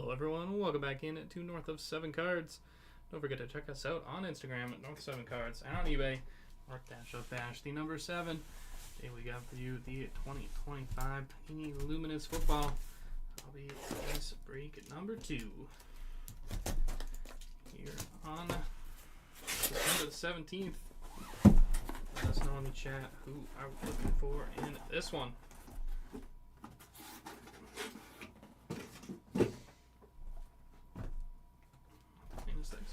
Hello everyone, welcome back in to North of 7 Cards. Don't forget to check us out on Instagram at North 7 Cards and on eBay, Mark-Up- the number 7. Today we got for you the 2025 Panini Luminance football. I'll be today's break at number 2. Here on September the 17th. Let us know in the chat who are we looking for in this one.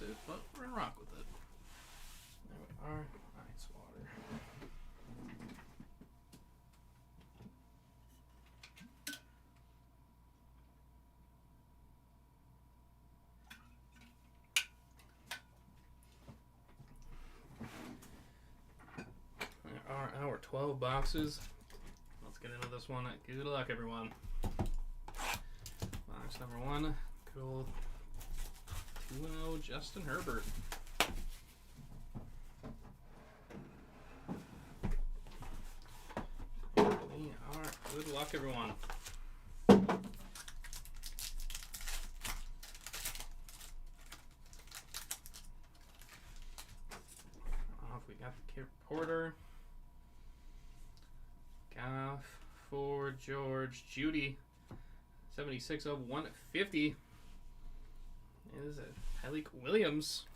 It, but we're gonna rock with it. There we are. Ice water. There are our 12 boxes. Let's get into this one. Good luck, everyone. Box number 1. Good old 2-0 Justin Herbert. Good luck, everyone. Off we got the Porter. Goff for George. Judy. 76 of 150. Is it Malik Williams?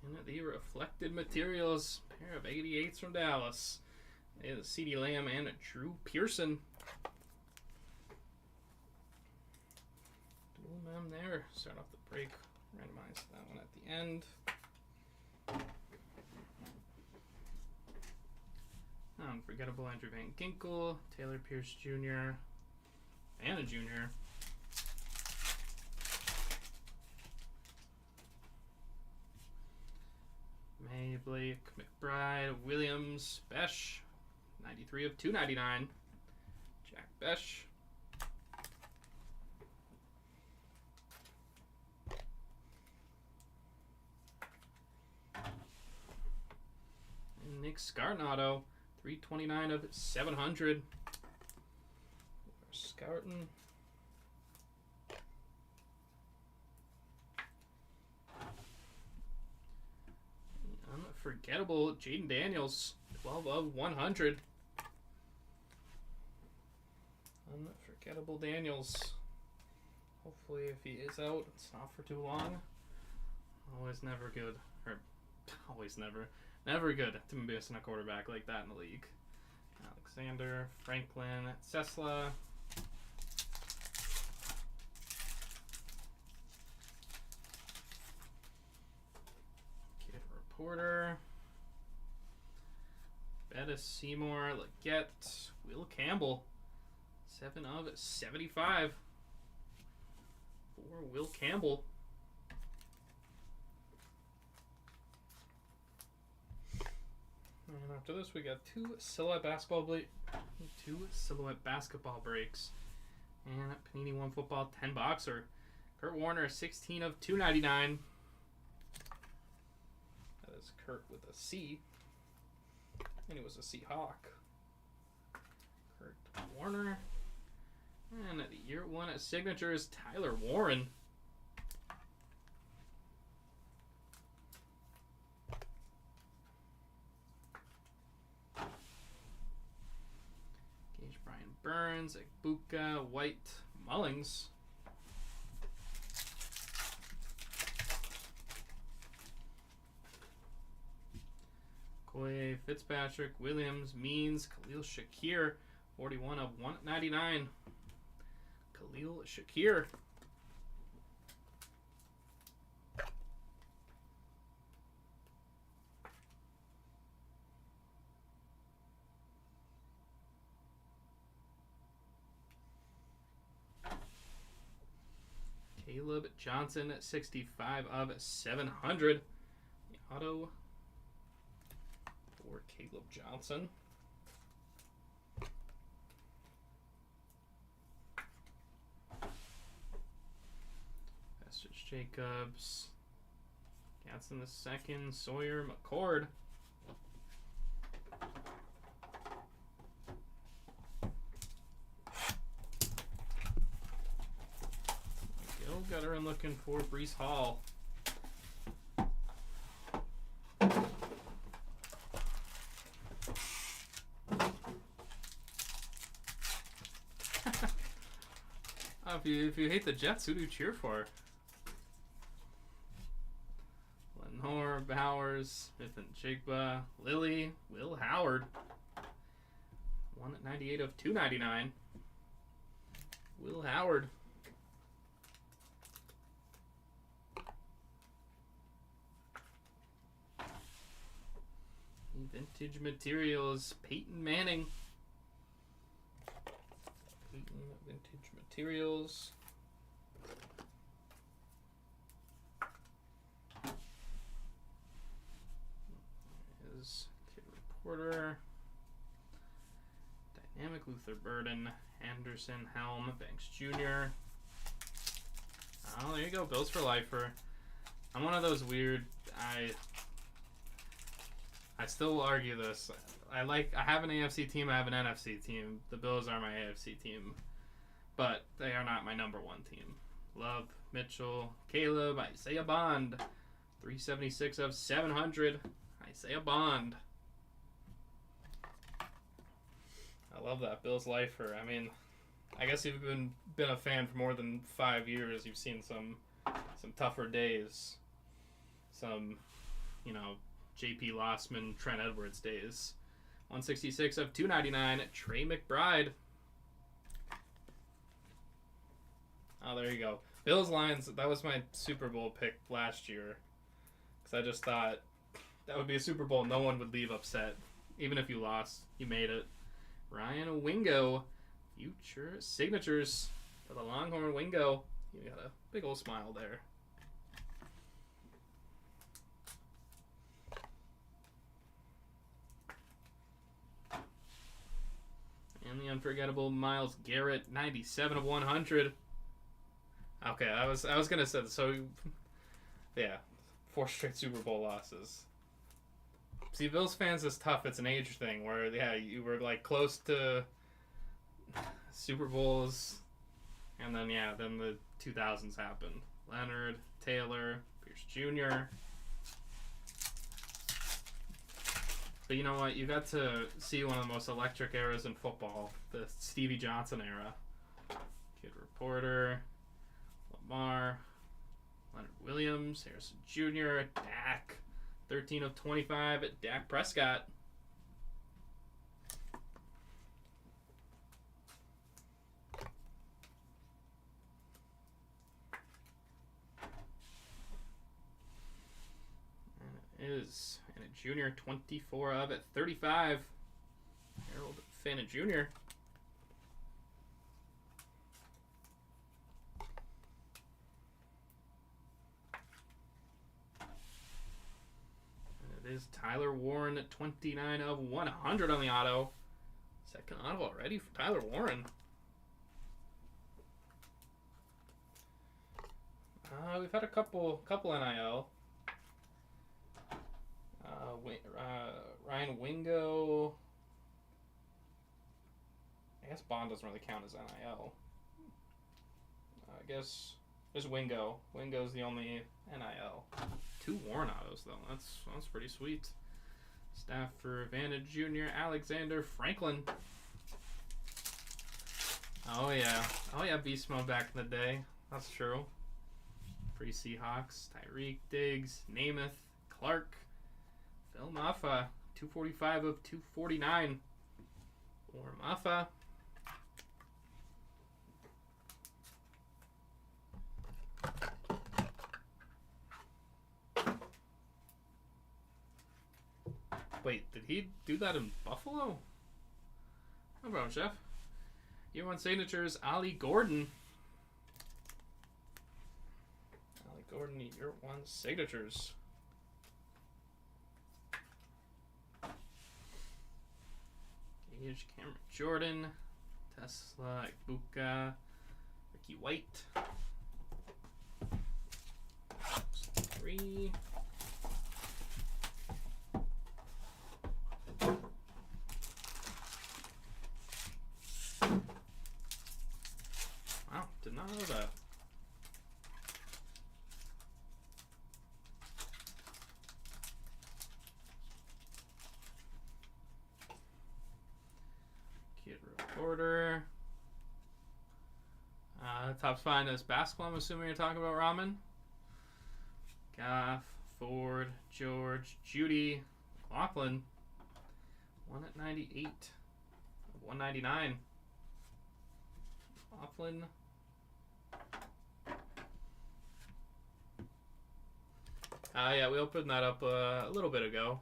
And the reflected materials, pair of 88s from Dallas. Is CeeDee Lamb and Drew Pearson. Dual mem there. Start off the break. Randomize that one at the end. Unforgettable Andrew Van Ginkel, Taylor Pierce Jr., and a junior. May, Blake, McBride, Williams, Besh. 93 of 299. Jack Besh. And Nick Scarnato. 329 of 700. Scarton. Unforgettable Jaden Daniels. 12 of 100. Unforgettable Daniels. Hopefully, if he is out, it's not for too long. Always never good. Or, always never. Never good to be missing a quarterback like that in the league. Alexander, Franklin, Sesla. Kid Reporter. Bettis Seymour, Leggett, Will Campbell. 7 of 75 for Will Campbell. And after this, we got two silhouette basketball breaks. And Panini One Football 10 boxer. Kurt Warner, 16 of 299. That is Kurt with a C. And he was a Seahawk. Kurt Warner. And at the year 1 signatures, Tyler Warren. Gage Brian Burns, Egbuka, White, Mullings. Koye, Fitzpatrick, Williams, Means, Khalil Shakir, 41 of 199. Khalil Shakir. Caleb Johnson, 65 of 700. The auto for Caleb Johnson. Jacobs. Gatson the second. Sawyer McCord. Gil Gutterin looking for Breece Hall. If you hate the Jets, who do you cheer for? Lenore, Bowers, Smith and Jigba, Lilly, Will Howard. 1/98 of 299. Will Howard. Vintage materials, Peyton Manning. Vintage materials. Is Kid Reporter. Dynamic Luther Burden. Anderson, Helm, Banks Jr. Oh, there you go. Bills for lifer. I'm one of those weird. I still will argue this. I have an AFC team, I have an NFC team. The Bills are my AFC team. But they are not my number one team. Love, Mitchell, Caleb, Isaiah Bond. 376 of 700. Isaiah Bond. I love that. Bills lifer. I mean, I guess you've been a fan for more than 5 years. You've seen some tougher days. Some, J.P. Lossman, Trent Edwards days. 166 of 299. Trey McBride. Oh, there you go. Bills Lions, that was my Super Bowl pick last year. Because I just thought that would be a Super Bowl no one would leave upset. Even if you lost, you made it. Ryan Wingo. Future signatures for the Longhorn Wingo. You got a big old smile there. And the unforgettable Myles Garrett, 97 of 100. Okay, I was gonna say, so yeah, 4 straight Super Bowl losses. See, Bills fans is tough. It's an age thing where you were close to Super Bowls, and then the 2000s happened. Leonard, Taylor, Pierce Jr. But you know what? You got to see one of the most electric eras in football, the Stevie Johnson era. Kid Reporter, Lamar, Leonard Williams, Harrison Jr., Dak, 13 of 25 at Dak Prescott. Is and a junior 24 of at 35. Harold Fana Jr. And it is Tyler Warren at 29 of 100 on the auto. Second auto already for Tyler Warren. We've had a couple NIL. Ryan Wingo. I guess Bond doesn't really count as NIL. I guess there's Wingo. Wingo's the only NIL. 2 Warren autos though. That's pretty sweet. Stafford Vantage Jr. Alexander Franklin. Oh yeah, Beast Mode back in the day. That's true. Pre-Seahawks. Tyreek Diggs. Namath. Clark. Phil Maffa, 245 of 249. Or Maffa. Wait, did he do that in Buffalo? No problem, Chef. Year 1 signatures, Ali Gordon. Ali Gordon, year 1 signatures. Cameron Jordan, Tesla, Ibuka, Ricky White. 3. Wow, did not know that. Kid Reporter. Top 5 is basketball, I'm assuming you're talking about, Ramen. Goff, Ford, George, Judy, Laughlin. 1/98. 199. Laughlin. Yeah, we opened that up a little bit ago.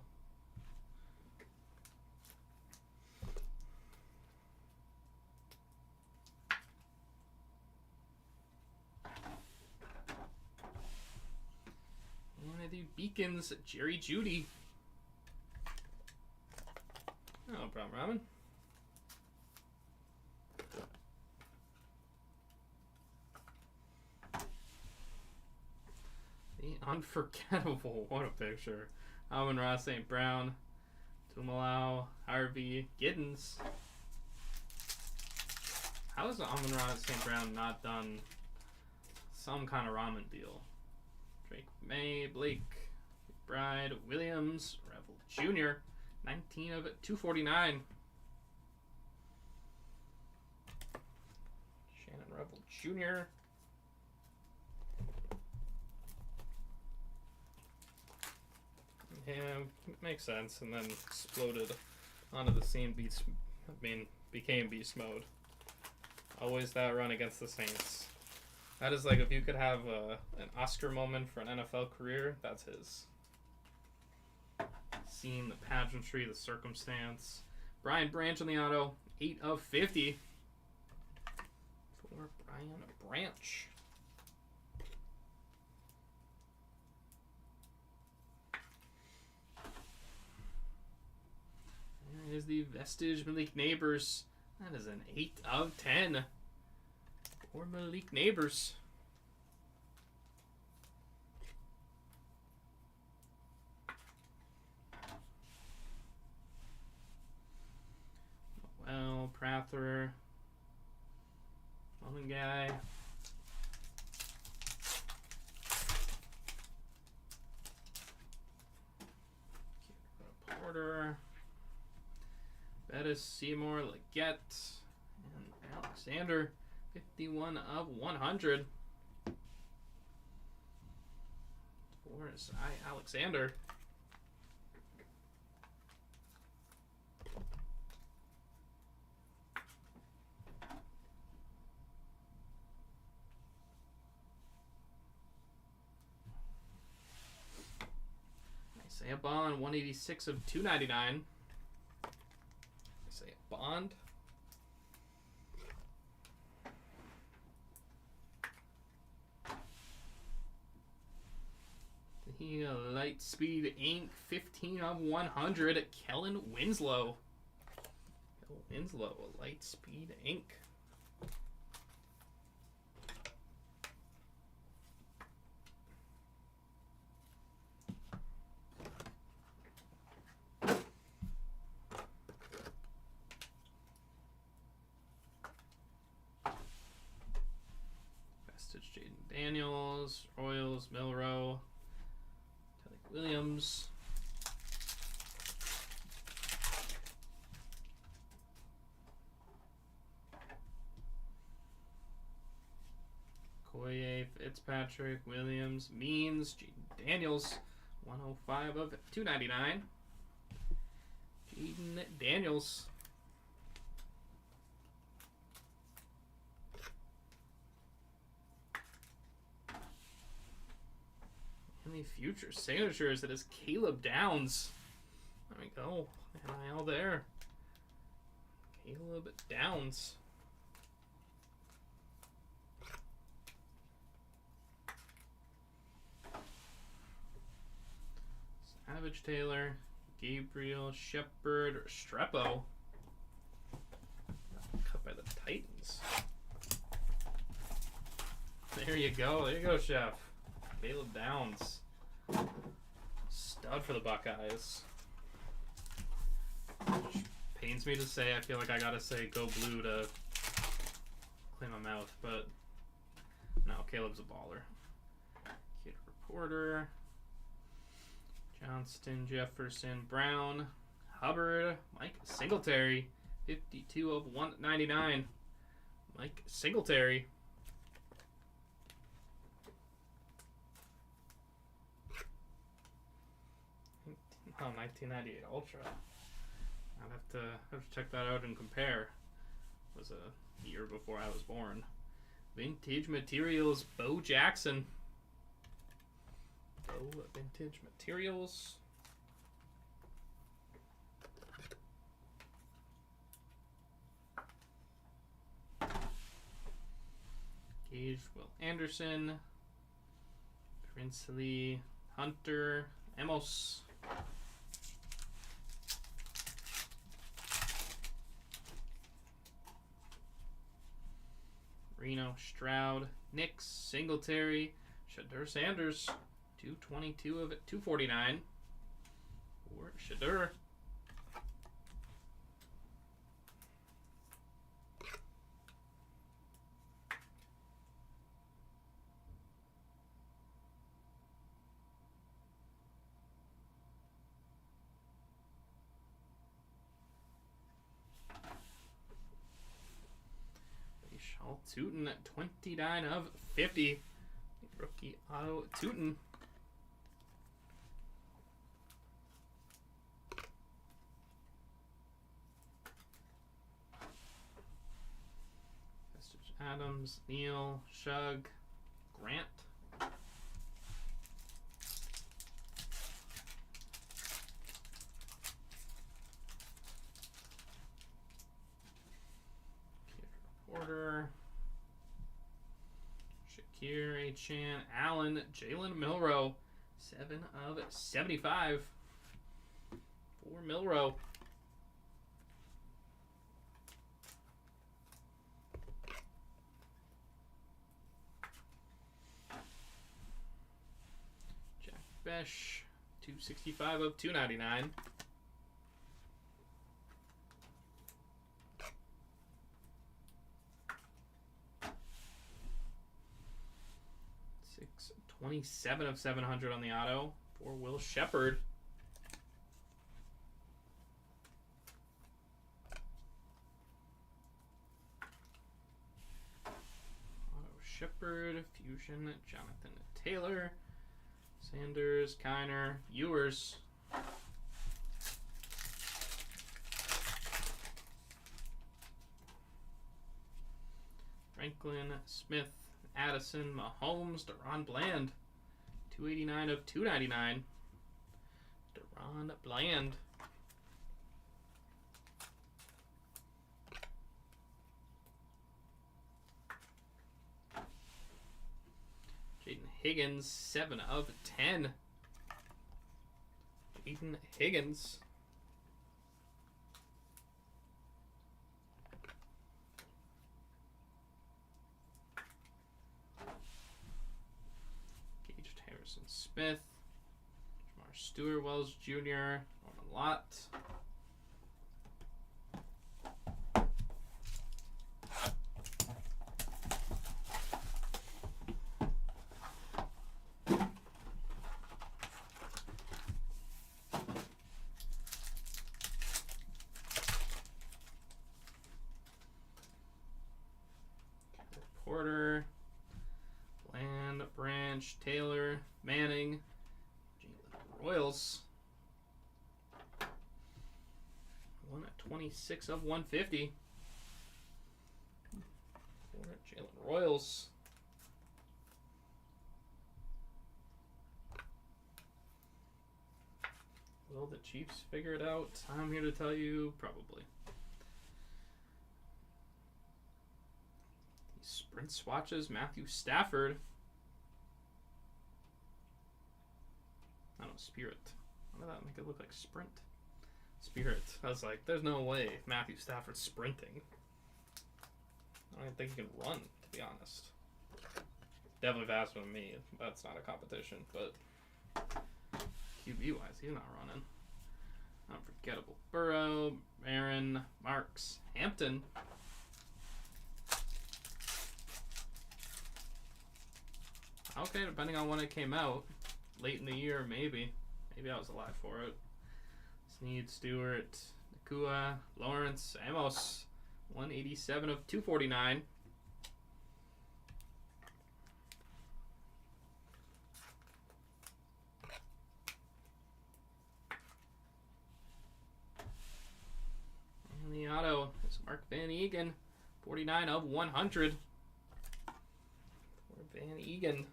And I do Beacons, Jerry Judy. No problem, Ramen. The Unforgettable. What a picture. Amon-Ra St. Brown. Tumalau. Harvey. Giddens. How has Amon-Ra St. Brown not done some kind of ramen deal? Drake May. Blake. McBride. Williams. Revel Jr. 19 of 249. Shannon Revel Jr. Yeah, makes sense. And then exploded onto the scene. Became beast mode. Always that run against the Saints. That is like if you could have an Oscar moment for an NFL career, that's his. Scene, the pageantry, the circumstance. Brian Branch on the auto. 8 of 50. For Brian Branch. There is the Vestige Malik Neighbors. That is an 8 of 10. For Malik Neighbors. Well, Prather. One guy. Porter. Bettis, Seymour, Leggett, and Alexander. 51 of 100. For Alexander. Isaiah Bond, 186 of 299. Isaiah Bond. The Lightspeed Inc. 15 of 100. Kellen Winslow. Winslow, Lightspeed Inc. Vestige Jaden Daniels, Royals, Milrow, Kelly Williams. Koye, Fitzpatrick, Williams, Means, Jaden Daniels, 105 of 299. Jaden Daniels. And the future signatures, it is Caleb Downs. There we go. NIL there. Caleb Downs. Savage Taylor, Gabriel, Shepard, Restrepo. Cut by the Titans. There you go, Chef. Caleb Downs. Stud for the Buckeyes. Which pains me to say. I feel like I gotta say go blue to clean my mouth, but no, Caleb's a baller. Kid Reporter. Johnston, Jefferson, Brown, Hubbard, Mike Singletary. 52 of 199. Mike Singletary. Oh, 1998 Ultra. I'd have to check that out and compare. It was a year before I was born. Vintage Materials, Bo Jackson. Bo Vintage Materials. Gage, Will Anderson. Princely, Hunter, Emos. Reno, Stroud, Nix, Singletary, Shadur Sanders, 222 of it, 249 for Shadur. Tootin at 29 of 50. Rookie auto Tootin. Vestige Adams, Neal, Shug, Grant. Reporter. Shakir, Achan, Allen, Jalen Milrow, 7 of 75 for Milrow. Jack Besh, 265 of 299. Six 27 of 700 on the auto for Will Shepard. Auto Shepard, Fusion, Jonathan Taylor, Sanders, Kiner, Ewers. Franklin, Smith, Addison, Mahomes, Deron Bland. 289 of 299. Deron Bland. Jaden Higgins, 7 of 10. Jaden Higgins. Smith, Jamar Stewart, Wells Jr., Norman Lott. Porter, Bland, Branch, Taylor, Manning, Jalen Royals. 1 at 26 of 150. Jalen Royals. Will the Chiefs figure it out? I'm here to tell you, probably. Sprint swatches, Matthew Stafford. I don't know, Spirit. Why did that make it look like Sprint? Spirit. I was like, there's no way Matthew Stafford's sprinting. I don't even think he can run, to be honest. definitely faster than me. That's not a competition, but QB wise, he's not running. Unforgettable Burrow, Aaron, Marks, Hampton. Okay, depending on when it came out. Late in the year, maybe. Maybe I was alive for it. Snead, Stewart, Nakua, Lawrence, Amos. 187 of 249. And the auto is Mark Van Egan. 49 of 100. For Van Egan.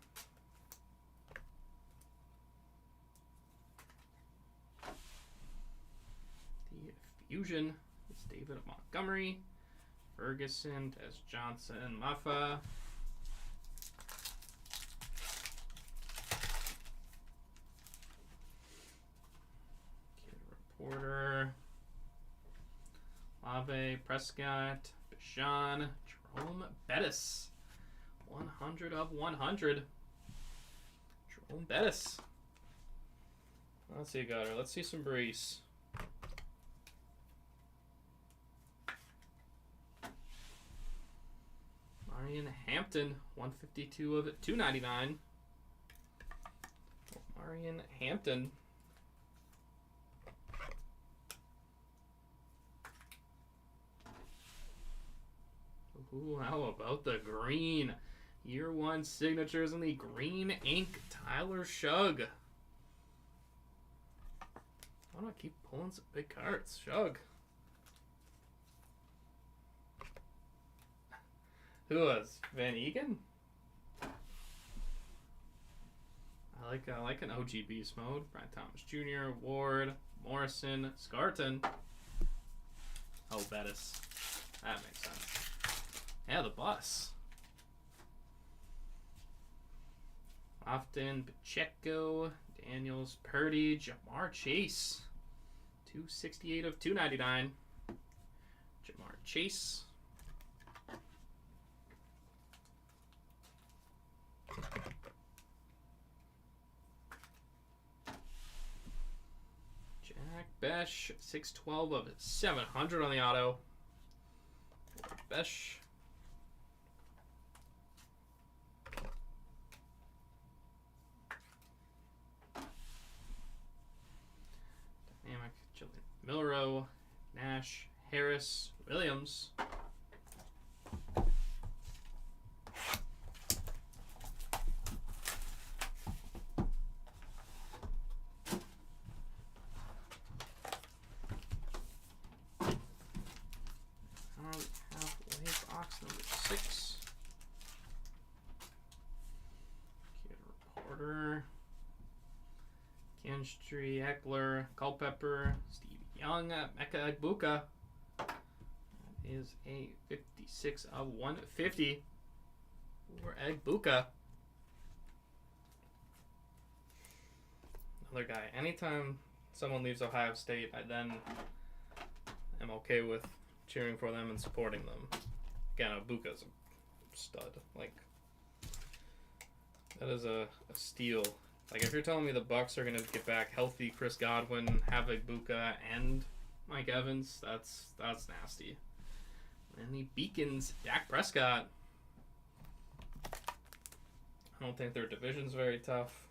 The Fusion is David Montgomery. Ferguson, Des Johnson, Muffa. Kid Reporter. Lave, Prescott, Bashan, Jerome Bettis. 100 of 100. Jerome Bettis. Let's see, got her. Let's see some Brees. Marion Hampton, 152 of 299. Marion Hampton. Ooh, how about the green? Year 1 signatures in the green ink. Tyler Shug. Why do I keep pulling some big cards? Shug. Who was Van Egan? I like an OG beast mode. Brian Thomas Jr., Ward, Morrison, Scarton. Oh, Bettis. That makes sense. Yeah, the bus. Lofton, Pacheco, Daniels, Purdy, Jamar Chase. 268 of 299. Jamar Chase. Jack Besh, 612 of 700 on the auto. Besh. Dynamic, Jillian Milrow, Nash, Harris, Williams. Halfway box number 6. Kid Reporter. Kenstry, Eckler, Culpepper, Steve Young, Mecca Egbuka. That is a 56 of 150 for Egbuka. Another guy. Anytime someone leaves Ohio State, I then am okay with cheering for them and supporting them. Again, Egbuka's a stud. Like, that is a steal. Like, if you're telling me the Bucks are going to get back healthy Chris Godwin, have Egbuka, and Mike Evans, that's nasty. And the Beacons, Dak Prescott. I don't think their division's very tough.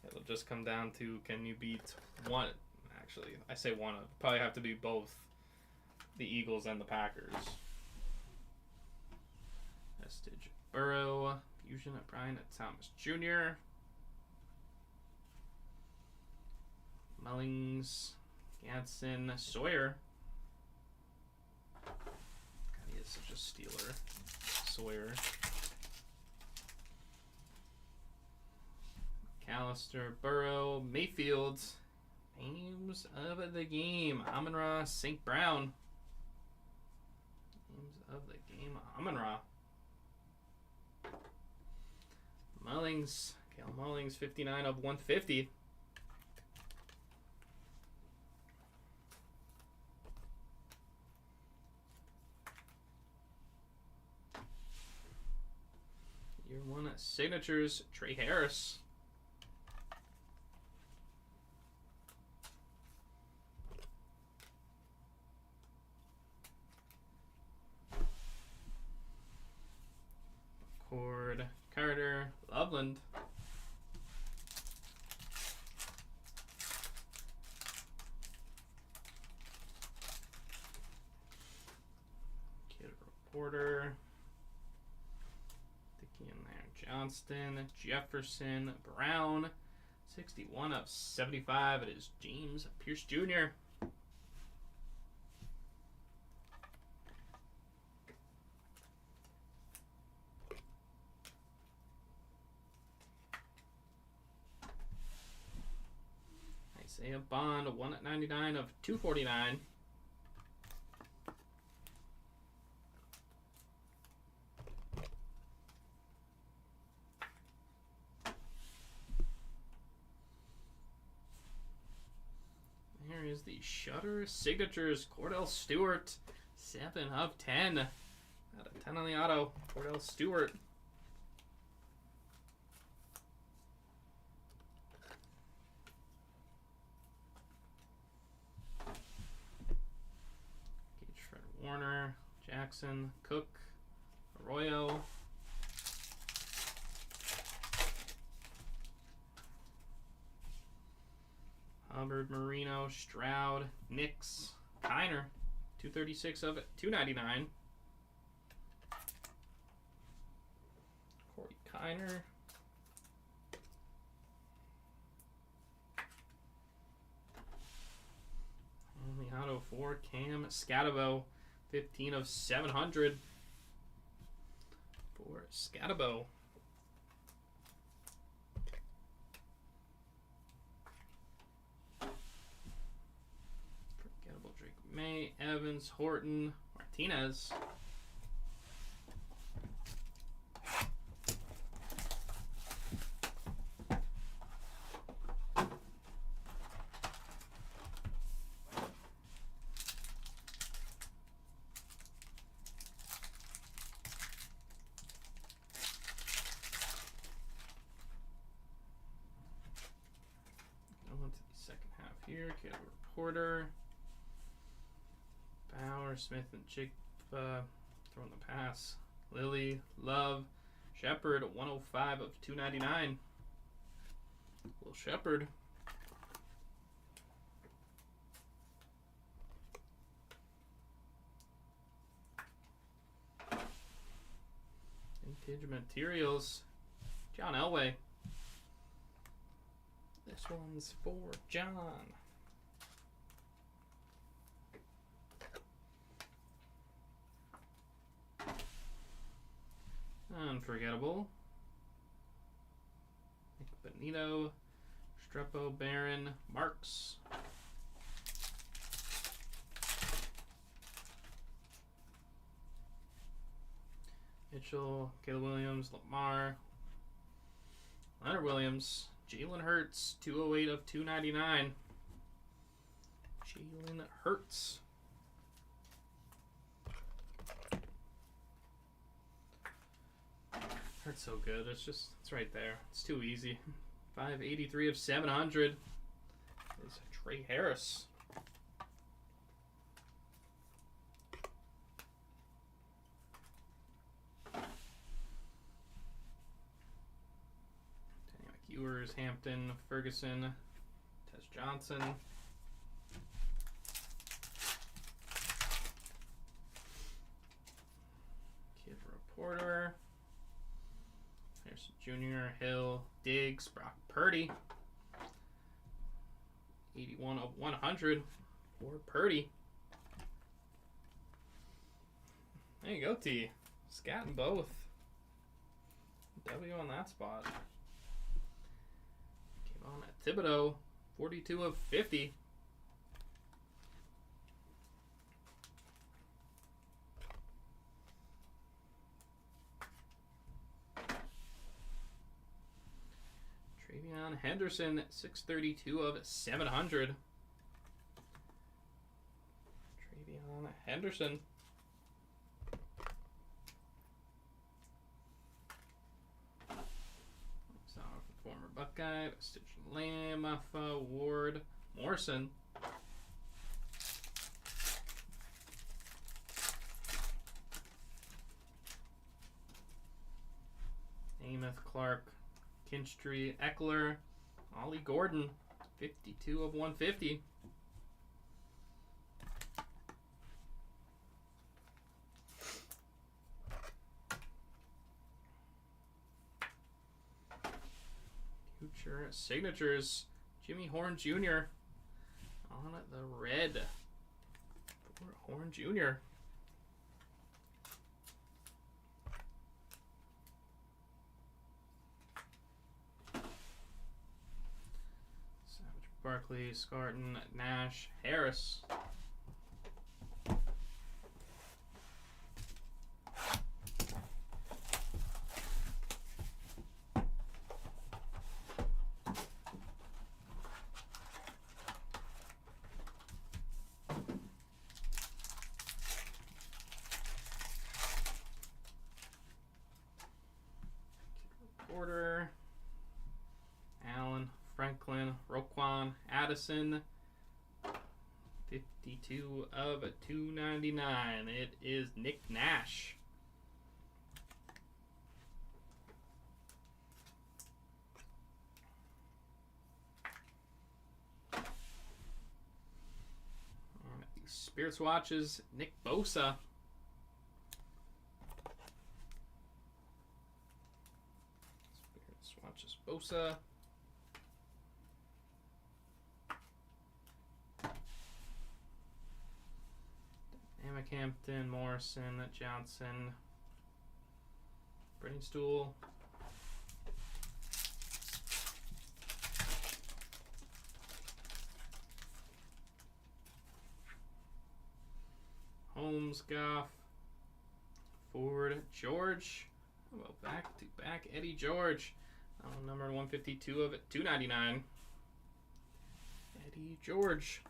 It'll just come down to, can you beat one? Actually, I say one. It'll probably have to be both the Eagles and the Packers. Vestige, Burrow, Fusion at Brian at Thomas Jr. Mullings, Gadsden, Sawyer. God, he is such a stealer. Sawyer. McAllister, Burrow, Mayfield. Names of the game. Amon-Ra, St. Brown. Names of the game. Amon-Ra. Mullings. Kale Mullings, 59 of 150. Year 31 signatures, Trey Harris. Cord Carter, Loveland. Kid Reporter. Dickey in there. Johnston, Jefferson, Brown. 61 of 75. It is James Pierce Jr. Isaiah Bond, 199 of 249. Here is the Shutter Signatures, Cordell Stewart, 7 of 10. Out of 10 on the auto, Cordell Stewart. Warner, Jackson, Cook, Arroyo. Hubbard, Marino, Stroud, Nix, Kiner, 236 of it, 299. Corey Kiner. And the auto for Cam Scatabo, 15 of 700 for Scatabo. Forgettable Drake May, Evans, Horton, Martinez. Here, Kid Reporter, Bauer, Smith, and Chigba throwing the pass. Lilly, Love, Shepard, 105 of 299. Will Shepard. Vintage Materials, John Elway. This one's for John. Unforgettable. Nick Benito, Strepo, Barron, Marks. Mitchell, Caleb Williams, Lamar, Leonard Williams, Jalen Hurts, 208 of 299. Jalen Hurts. Hurts so good. It's right there. It's too easy. 583 of 700 is Trey Harris. Ewers, Hampton, Ferguson, Tess Johnson. Kid Reporter. There's Junior, Hill, Diggs, Brock Purdy. 81 of 100 for Purdy. There you go, T. Scatting both. W on that spot. Came on at Thibodeau, 42 of 50. Travion Henderson, 632 of 700. Travion Henderson. Former Buckeye, Stitch Lamb, Muffa, Ward, Morrison. Namath, Clark, Kinstry, Eckler, Ollie Gordon, 52 of 150. Future signatures, Jimmy Horn Jr. on the red for Horn Jr. Barkley, Scarton, Nash, Harris. Porter, Allen, Franklin, Roquan, Addison, 52 of 299. It is Nick Nash. And the Spirits Watches, Nick Bosa. Spirits Watches Bosa. Hampton, Morrison, Johnson, Brainstool, Holmes, Goff, Ford, George. How about back-to-back Eddie George? Number 152 of 299. Eddie George.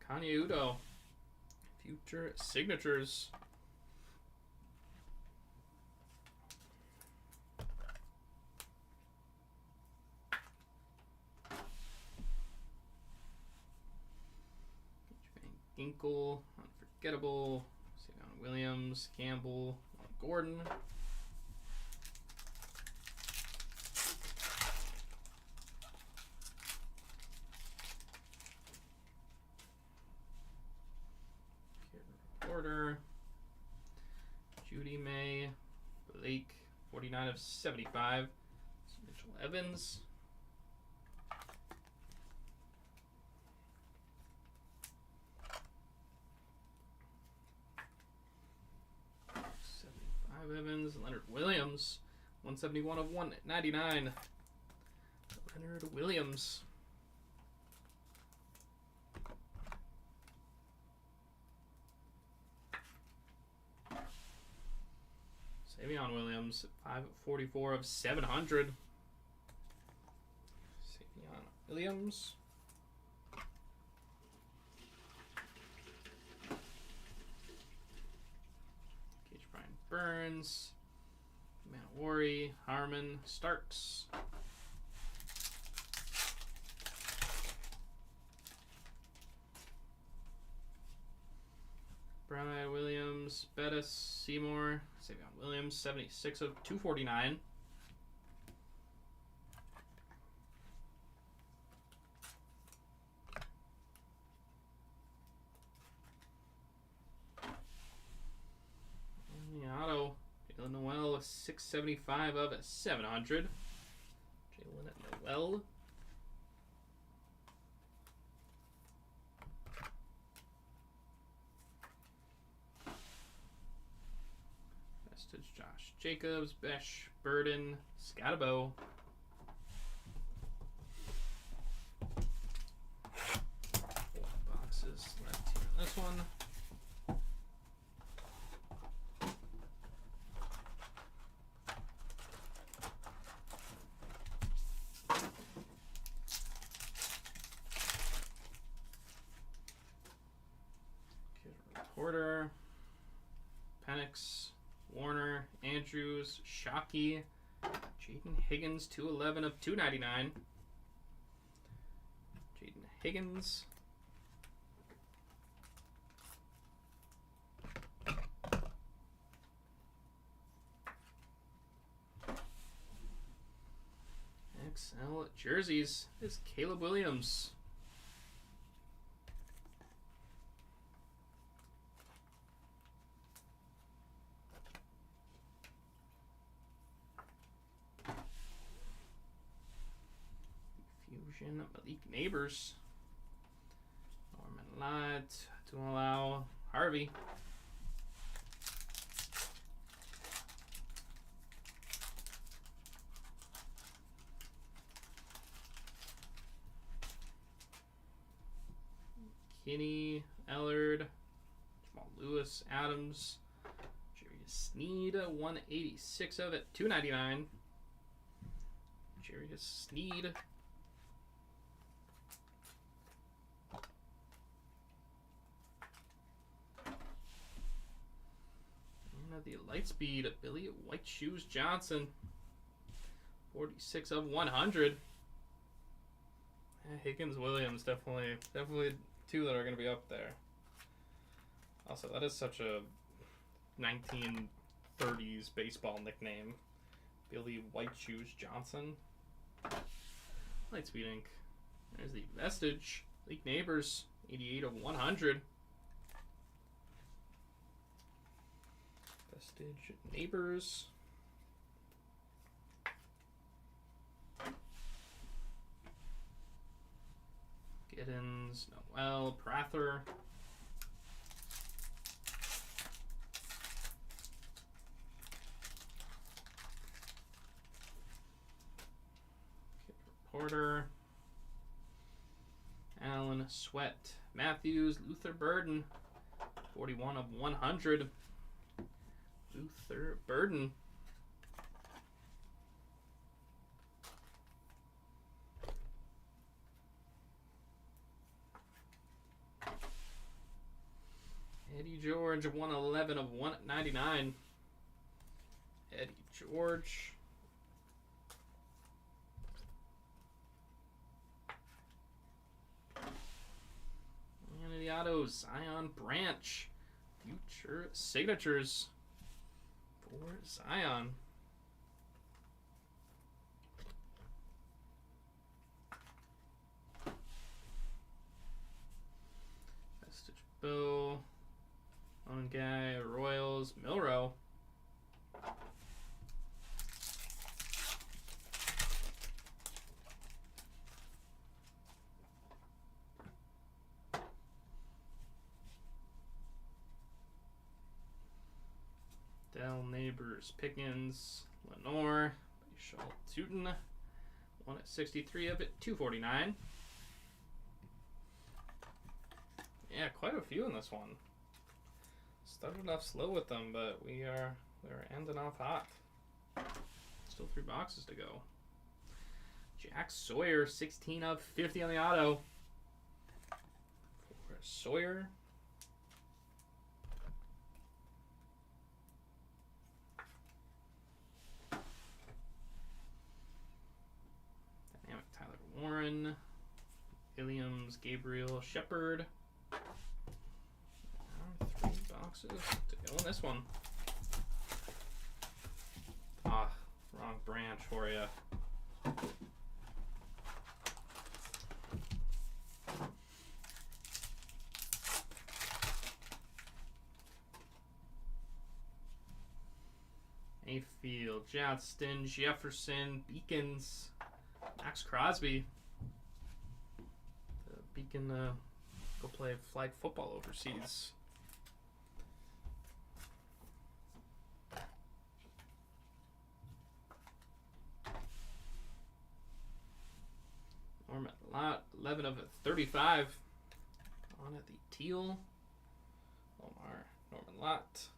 Kanye Udo, future signatures. Ginkle, Unforgettable, Savion Williams, Campbell, Gordon. Porter, Judy May, Blake, 49 of 75. Mitchell Evans. Evans, Leonard Williams, 171 of 199. Leonard Williams. Savion Williams, 544 of 700. Savion Williams. Burns, Manowari, Harmon, Starks. Brian Williams, Bettis, Seymour, Savion Williams, 76 of 249. Auto, Jalen Noel, 675 of 700. Jalen Noel. Vestige, Josh Jacobs, Besh, Burden, Scatabo. Boxes left here on this one. Porter, Penix, Warner, Andrews, Shockey, Jaden Higgins, 211 of 299. Jaden Higgins. XL jerseys is Caleb Williams. Fusion Malik Neighbors. Norman Lott to allow Harvey. Kinney, Ellard, Jamal Lewis, Adams, Jarius Sneed, 186 of it, 299. Jarius Sneed. And the Lightspeed, Billy White Shoes Johnson, 46 of 100. Higgins Williams, definitely two that are going to be up there. Also, that is such a 1930s baseball nickname. Billy White Shoes Johnson. Lightspeed Ink. There's the Vestige. League Neighbors, 88 of 100. Vestige Neighbors. Giddens, Noel, Prather. Porter. Allen, Sweat, Matthews, Luther Burden, 41 of 100. Luther Burden. Eddie George, 111 of 199. Eddie George. And the auto, Zion Branch. Future signatures for Zion. Vestige Bill. One guy, Royals, Milrow. Dell, Neighbors, Pickens, Lenore, Schultz, Tootin. 1 at 63 of it, 249. Yeah, quite a few in this one. Started off slow with them, but we're ending off hot. Still 3 boxes to go. Jack Sawyer, 16 of 50 on the auto. For Sawyer. Dynamic Tyler Warren. Williams, Gabriel, Shepard. 3 boxes to go in this one. Ah, wrong branch for you. Mayfield, Johnston, Jefferson, Beacons, Max Crosby. The Beacon go play flag football overseas. Norman Lott, 11 of 35. On at the teal. Omar, Norman Lott.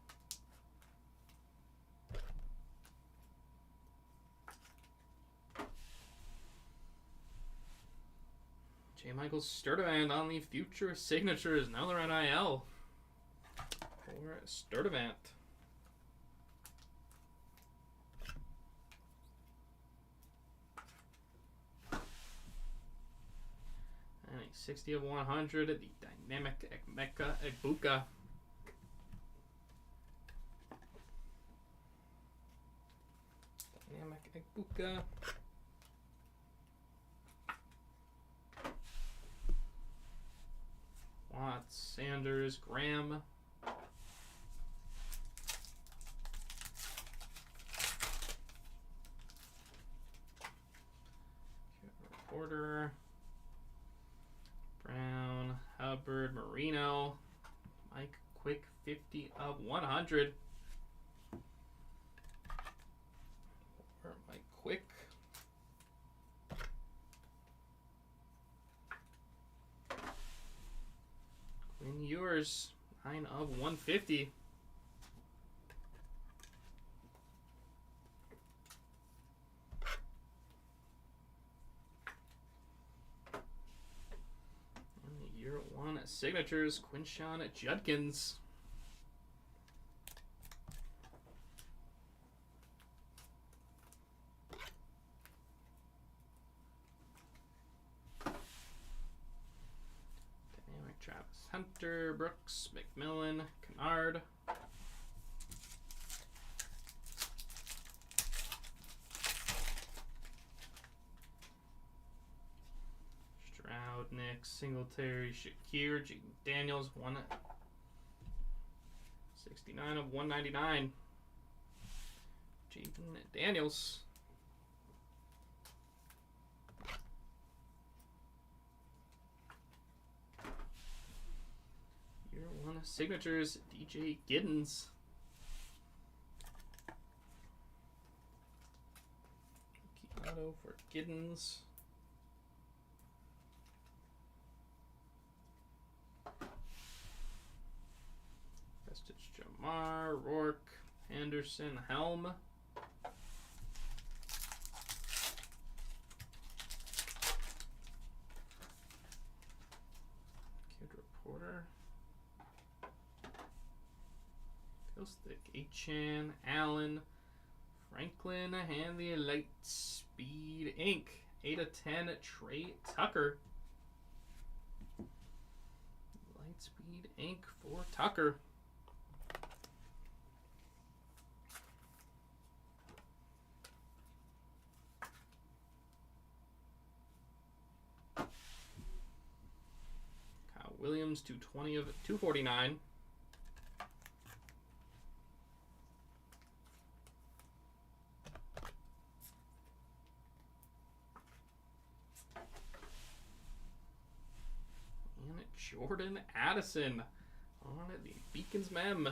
J. Michael Sturdivant on the future signatures. Now they're on IL. for Sturdivant. And a 60 of 100, the Dynamic Mecha Ibuka. Dynamic Ibuka. Watts, Sanders, Graham. Reporter. Brown, Hubbard, Marino. Mike Quick, 50 of 100. Or Mike Quick. Quinn Ewers, 9 of 150. And the year 1 signatures, Quinshon Judkins. Travis Hunter, Brooks, McMillan, Kennard. Stroud, Nick, Singletary, Shakir, Jaden Daniels, 169 of 199. Jaden Daniels. Year 1 signatures, DJ Giddens. Rookie auto for Giddens. Vestige Jamar, Rourke, Anderson, Helm. Kid Reporter. Stick, Achan, Allen, Franklin, and the Light Speed Inc. 8 of 10, Trey Tucker. Light Speed Inc. for Tucker. Kyle Williams, 220 of 249. Jordan Addison on the Beacons Mem.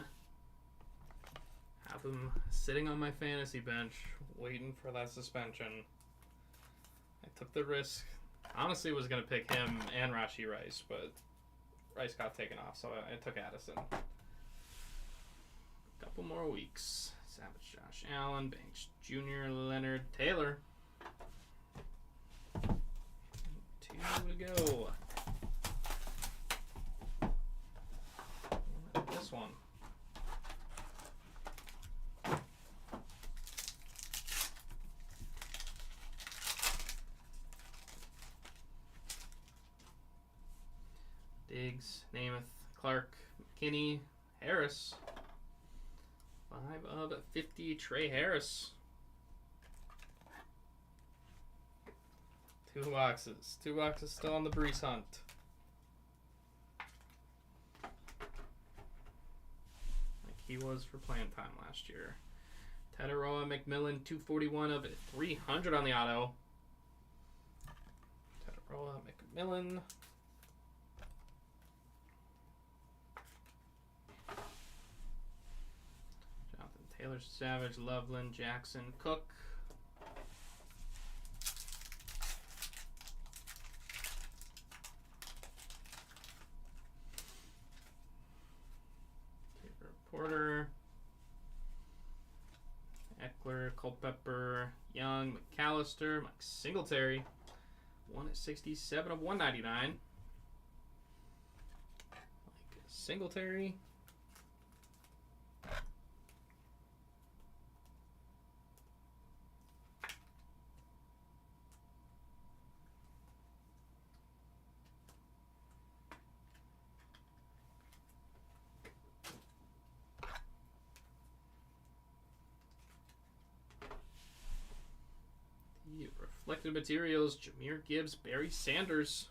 Have him sitting on my fantasy bench waiting for that suspension. I took the risk. Honestly, was going to pick him and Rashi Rice, but Rice got taken off, so I took Addison. A couple more weeks. Savage Josh Allen, Banks Jr., Leonard Taylor. 2 to go. This one. Diggs, Namath, Clark, McKinney, Harris. 5 of 50, Trey Harris. 2 boxes. 2 boxes still on the Brees hunt. He was for playing time last year. Tataroa McMillan, 241 of 300 on the auto. Tataroa McMillan. Jonathan Taylor, Savage, Loveland, Jackson, Cook. Porter, Eckler, Culpepper, Young, McAllister, Mike Singletary, 167 of 199. Mike Singletary. Reflected Materials, Jahmyr Gibbs, Barry Sanders.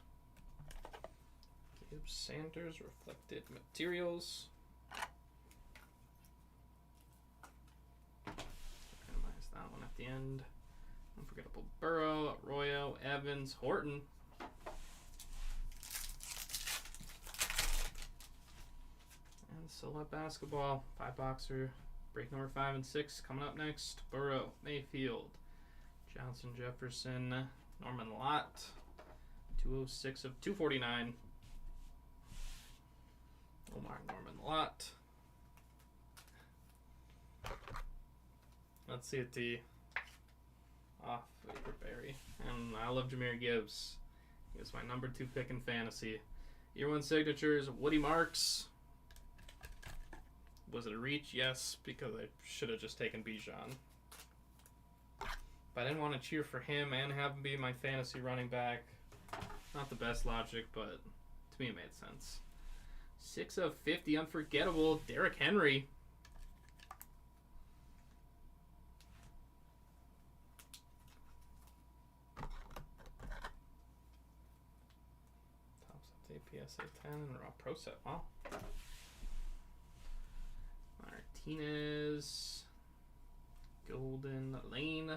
Gibbs, Sanders, Reflected Materials. Randomize that one at the end. Unforgettable Burrow, Arroyo, Evans, Horton. And Select Basketball, 5-boxer. Break number 5 and 6 coming up next. Burrow, Mayfield, Johnson, Jefferson, Norman Lott, 206 of 249. Omar Norman Lott. Let's see it T. Off for Barry. And I love Jahmyr Gibbs. He was my number 2 pick in fantasy. Year 1 signatures, Woody Marks. Was it a reach? Yes, because I should have just taken Bijan. But I didn't want to cheer for him and have him be my fantasy running back. Not the best logic, but to me it made sense. 6 of 50, unforgettable, Derrick Henry. Tops up to PSA 10 and raw pro set. Wow. Martinez, Golden Lane,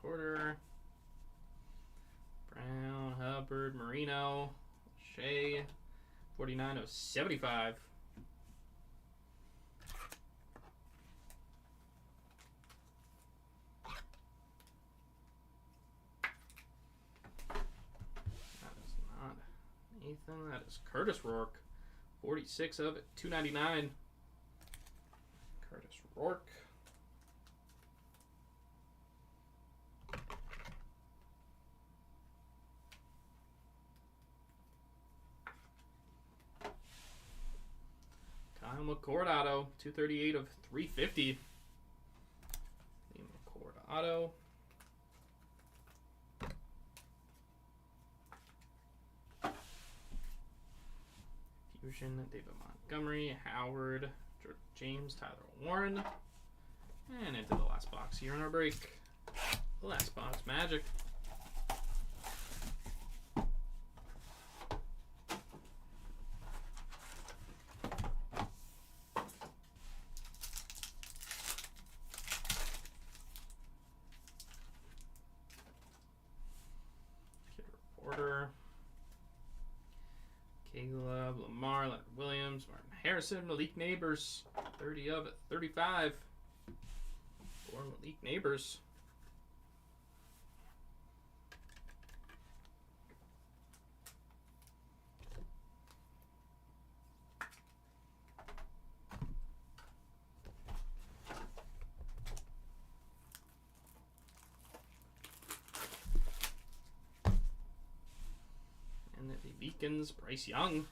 Reporter, Brown, Hubbard, Marino, Shea, 49 of 75. Nathan, that is Curtis Rourke, 46 of it, 299. Curtis Rourke. Kyle McCord auto, 238 of 350. McCord auto. David Montgomery, Howard, George James, Tyler Warren, and into the last box here in our break. The last box, Magic. Kid Reporter. Caleb, Lamar, Leonard Williams, Martin Harrison, Malik Neighbors, 30 of it, 35. For Malik Neighbors. Beacons, Bryce Young.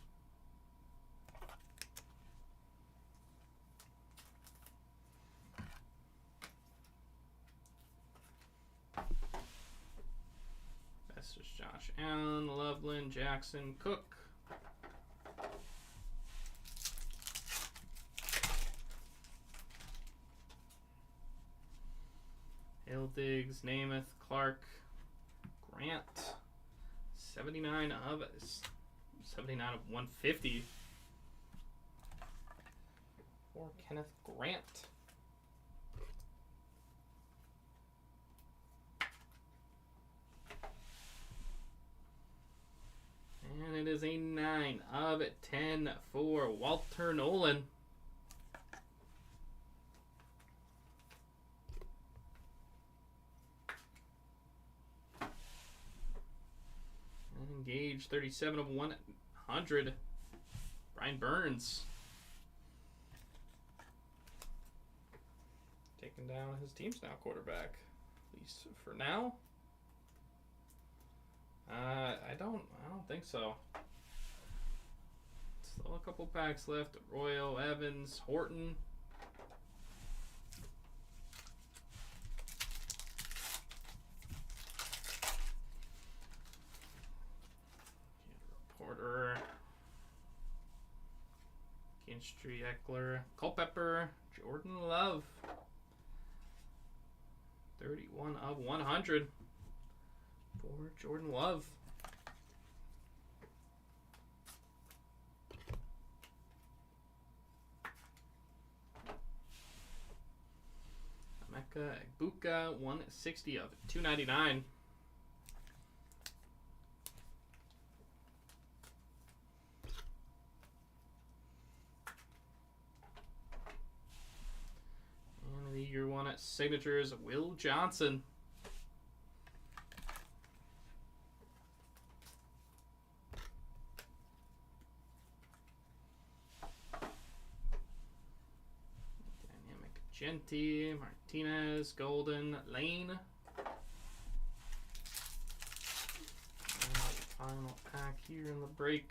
Best is Josh Allen, Loveland, Jackson, Cook. Hill Diggs, Namath, Clark, Grant. 79 of 150 for Kenneth Grant. And it is a 9 of 10 for Walter Nolan. Engage, 37 of 100. Brian Burns. Taking down his team's now quarterback. At least for now. I don't think so. Still a couple packs left. Royal, Evans, Horton. McKinstry, Eckler, Culpepper, Jordan Love. 31 of 100 for Jordan Love. Emeka Egbuka, 160 of 299. And the year one at signatures, Will Johnson. Genti, Martinez, Golden, Lane. Final pack here in the break.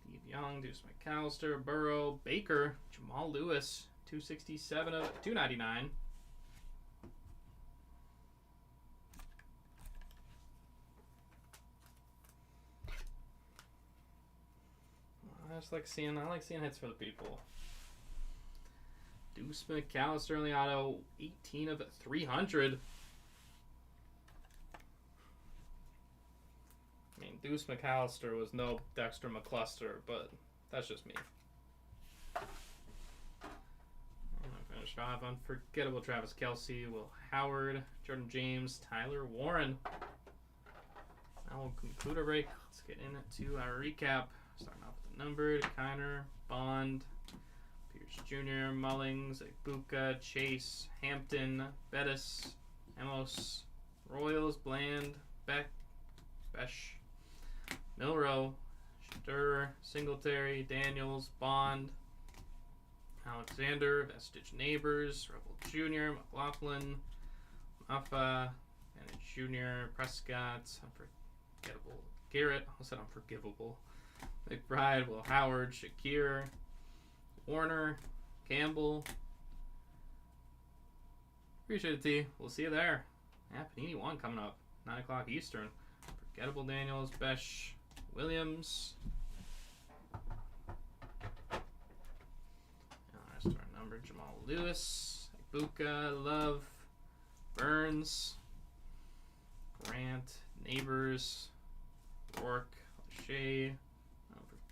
Steve Young, Deuce McAllister, Burrow, Baker, Jamal Lewis, 267 of 299. I like seeing hits for the people. Deuce McAllister on the auto, 18 of 300. I mean, Deuce McAllister was no Dexter McCluster, but that's just me. I'm going to finish off unforgettable Travis Kelce, Will Howard, Jordan James, Tyler Warren. Now we'll conclude our break. Let's get into our recap. Starting off with the numbered, Kiner, Bond, Pierce Jr., Mullings, Egbuka, Chase, Hampton, Bettis, Amos, Royals, Bland, Besh, Milrow, Stur, Singletary, Daniels, Bond, Alexander, Vestige Neighbors, Rebel Jr., McLaughlin, Maffa, Bennett Jr., Prescott, Unforgettable Garrett, I said unforgivable, McBride, Will Howard, Shakir, Warner, Campbell. Appreciate it, T. We'll see you there. Yeah, Panini 1 coming up. 9 o'clock Eastern. Forgettable Daniels, Besh, Williams. Rest of our number, Jamal Lewis, Egbuka, Love, Burns, Grant, Neighbors, Rourke, Shea,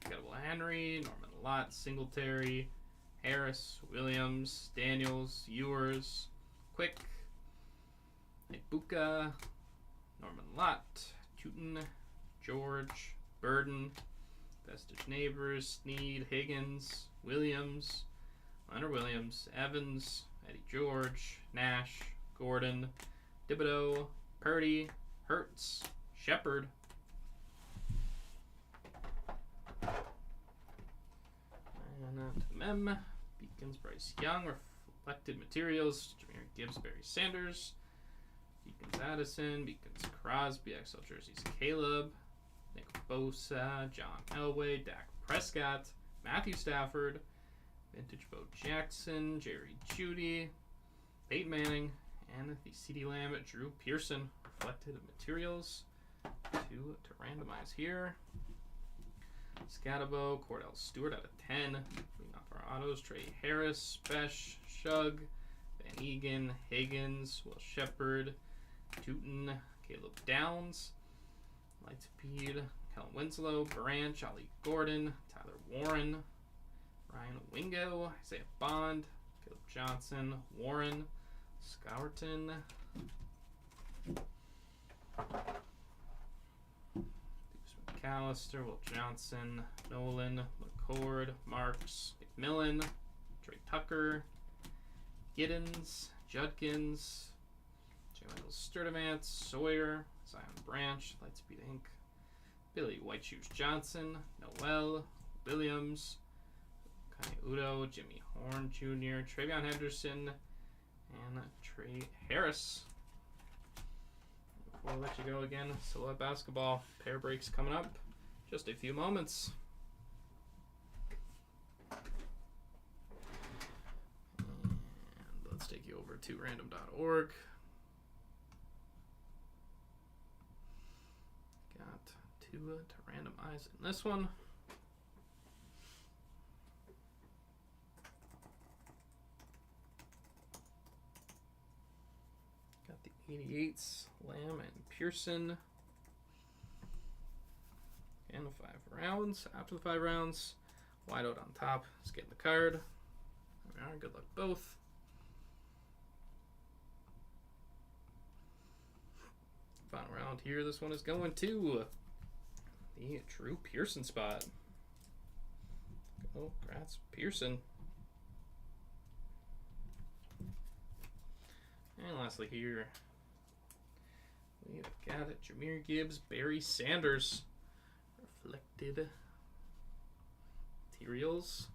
Unforgettable Henry, Norman Lott, Singletary, Harris, Williams, Daniels, Ewers, Quick, Egbuka, Norman Lott, Tootin, George, Burden, Vestige Neighbors, Snead, Higgins, Williams, Leonard Williams, Evans, Eddie George, Nash, Gordon, Thibodeau, Purdy, Hertz, Shepard. And Mem, Beacons, Bryce Young, Reflected Materials, Jameer Gibbs, Barry Sanders, Beacons Addison, Beacons Crosby, XL Jerseys Caleb, Nick Bosa, John Elway, Dak Prescott, Matthew Stafford, Vintage Bo Jackson, Jerry Jeudy, Peyton Manning, and the CeeDee Lamb, Drew Pearson. Reflected Materials, 2 to randomize here. Scatabo, Cordell Stewart out of 10. Leading off our autos, Trey Harris, Besh, Shug, Van Egan, Higgins, Will Shepard, Tootin, Caleb Downs, Lightspeed, Kellen Winslow, Branch, Ollie Gordon, Tyler Warren, Ryan Wingo, Isaiah Bond, Caleb Johnson, Warren, Scourton, McAllister, Will Johnson, Nolan, McCord, Marks, McMillan, Trey Tucker, Giddens, Judkins, Joel Sturdivant, Sawyer, Zion Branch, Lightspeed Inc., Billy White Shoes Johnson, Noel, Williams, Kai Udo, Jimmy Horn Jr., Travion Henderson, and Trey Harris. Before I let you go again, Silhouette Basketball pair breaks coming up. Just a few moments. And let's take you over to random.org. Got 2 to randomize in this one. 88s, Lamb and Pearson. And the 5 rounds. After the 5 rounds, wide out on top is getting the card. There we are. Good luck both. Final round here. This one is going to the Drew Pearson spot. Oh, congrats, Pearson. And lastly here, we've got Jahmyr Gibbs, Barry Sanders, reflected materials.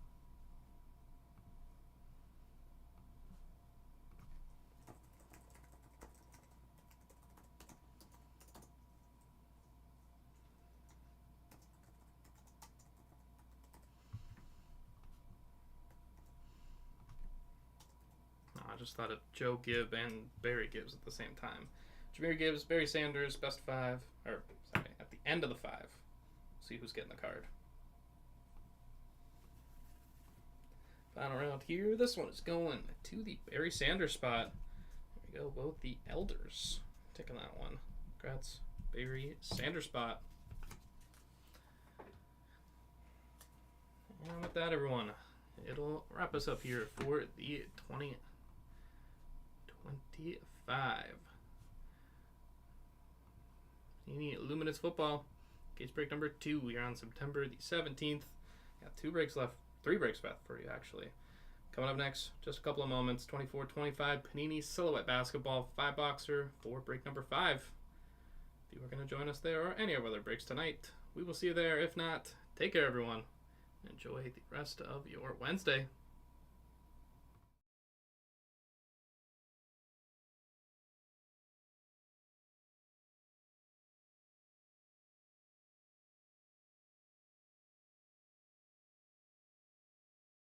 I just thought of Joe Gibb and Barry Gibbs at the same time. Jahmyr Gibbs, Barry Sanders, best 5, or sorry, at the end of the 5. See who's getting the card. Final round here. This one is going to the Barry Sanders spot. There we go, both the Elders taking that one. Congrats, Barry Sanders spot. And with that, everyone, it'll wrap us up here for the 2025 Panini Luminance Football case break number 2 here on September the 17th. Got 2 breaks left, 3 breaks left for you actually. Coming up next, just a couple of moments, 24-25 Panini Silhouette Basketball 5-boxer for break number 5. If you are going to join us there or any of our other breaks tonight, we will see you there. If not, take care everyone. Enjoy the rest of your Wednesday.